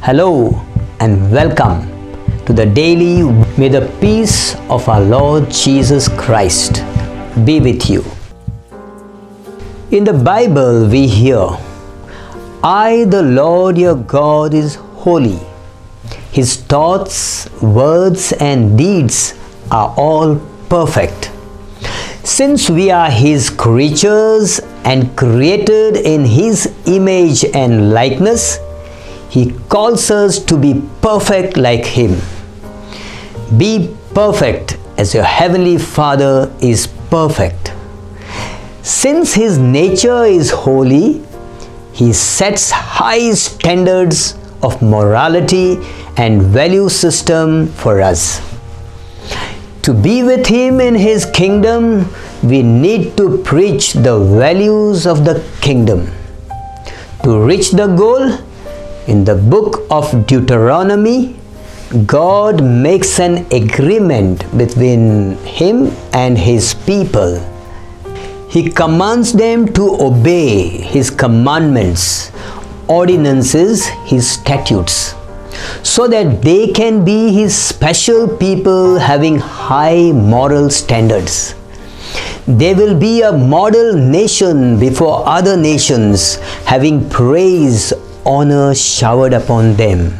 Hello and welcome to the daily. May the peace of our Lord Jesus Christ be with you. In the Bible we hear, I the Lord your God is holy. His thoughts, words and deeds are all perfect. Since we are His creatures and created in His image and likeness, He calls us to be perfect like Him. Be perfect as your Heavenly Father is perfect. Since His nature is holy, He sets high standards of morality and value system for us. To be with Him in His kingdom, we need to preach the values of the kingdom. To reach the goal, in the book of Deuteronomy, God makes an agreement between Him and His people. He commands them to obey His commandments, ordinances, His statutes, so that they can be His special people having high moral standards. They will be a model nation before other nations, having praise, honor showered upon them.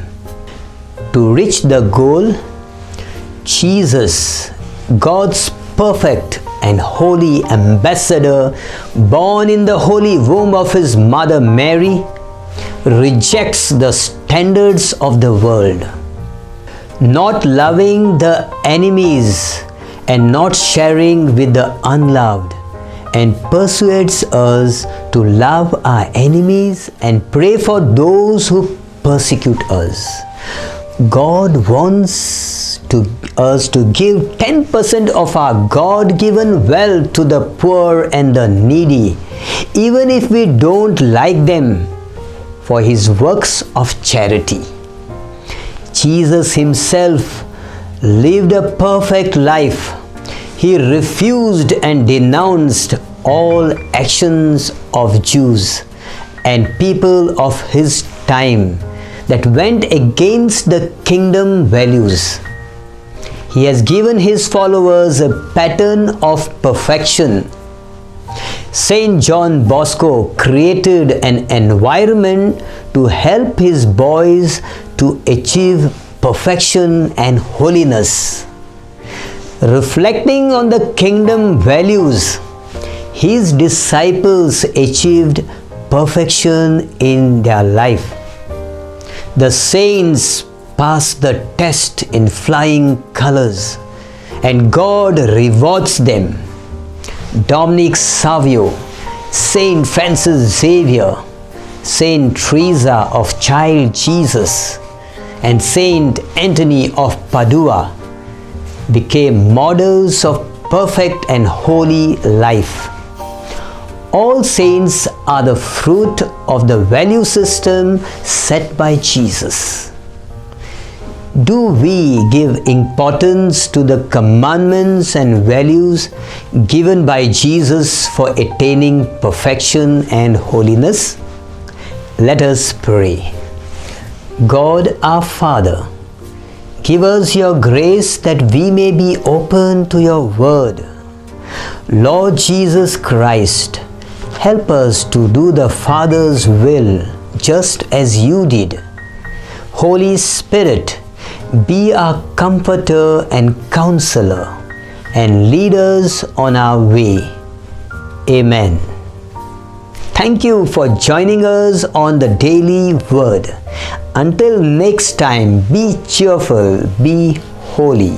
To reach the goal, Jesus, God's perfect and holy ambassador, born in the holy womb of His mother Mary, rejects the standards of the world, not loving the enemies and not sharing with the unloved, and persuades us to love our enemies and pray for those who persecute us. God wants us to give 10% of our God-given wealth to the poor and the needy, even if we don't like them, for His works of charity. Jesus Himself lived a perfect life. He refused and denounced all actions of Jews and people of His time that went against the kingdom values. He has given His followers a pattern of perfection. Saint John Bosco created an environment to help his boys to achieve perfection and holiness. Reflecting on the kingdom values, His disciples achieved perfection in their life. The saints passed the test in flying colors, and God rewards them. Dominic Savio, Saint Francis Xavier, Saint Teresa of Child Jesus, and Saint Anthony of Padua became models of perfect and holy life. All saints are the fruit of the value system set by Jesus. Do we give importance to the commandments and values given by Jesus for attaining perfection and holiness? Let us pray. God our Father, give us your grace that we may be open to your word. Lord Jesus Christ, help us to do the Father's will just as you did. Holy Spirit, be our comforter and counselor and lead us on our way. Amen. Thank you for joining us on the Daily Word. Until next time, be cheerful, be holy.